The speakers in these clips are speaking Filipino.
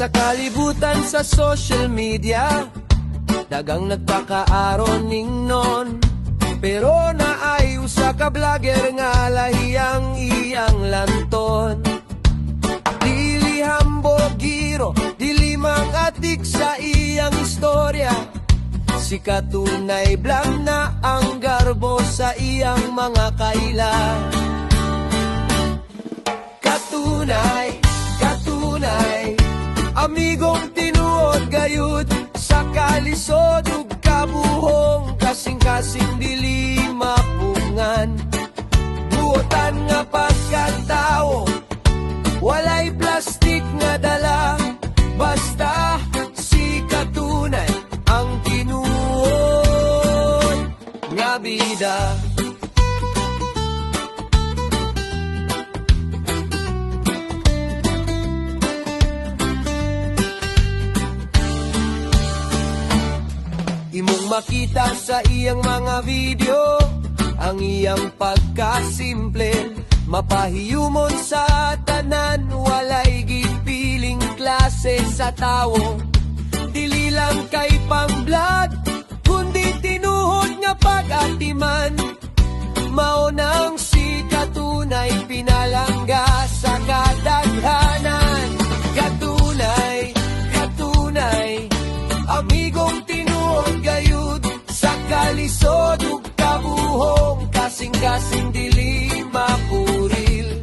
Sa kalibutan sa social media, dagang nagkakaaron ning non. Pero naay usa ka vlogger nga lahiyang iyang lanton. Dili hambog giro, dili mangatik sa iyang istorya. Si Katunay blang na ang garbo sa iyang mga kaila. Katunay, katunay, amigong tinuod gayud sa kalisod ug kabuhong, kasing-kasing dili mapungan. Buotan nga pagkatao, walay plastik nga dala, basta si Katunay ang tinuod nga bida. Imong makita sa iyang mga video ang iyang pagkasimple, mapahiyumon sa tanan, walay gipiling klase sa tawo. Dili lang kay pang-vlog, kundi tinuhod nga pag-atiman. Mao nang si Katunay pinalangga sa kadaghanan. Katunay, katunay, amigong tinuod gayud sa kalisod ug kabuhong, kasing-kasing dili mapuril.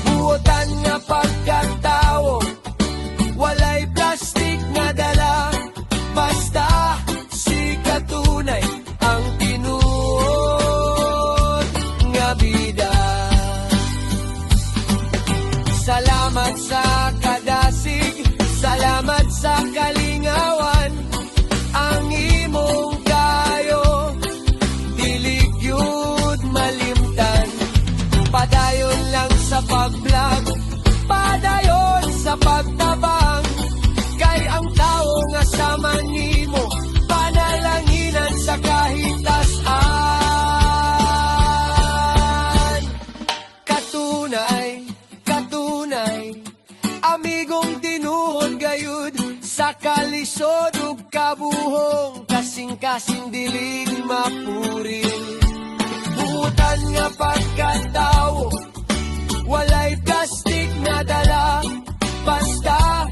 Buotan nga pagkatao, walay plastik nga dala, basta si Katunay ang tinuod nga bida. Salamat sa kadasig, salamat sa kalingawan, ang imong kayo dilig yun malimtan. Padayon lang sa pag-vlog, padayon sa pagtabang, kay ang tao nga sama nimo panalanginan sa kahitasan. Katunay, katunay, amigong tinuod gayud sa kalisod ug kabuhong, kasing-kasing diling mapuril. Buutan nga pagkatao, walay plastik na dala, basta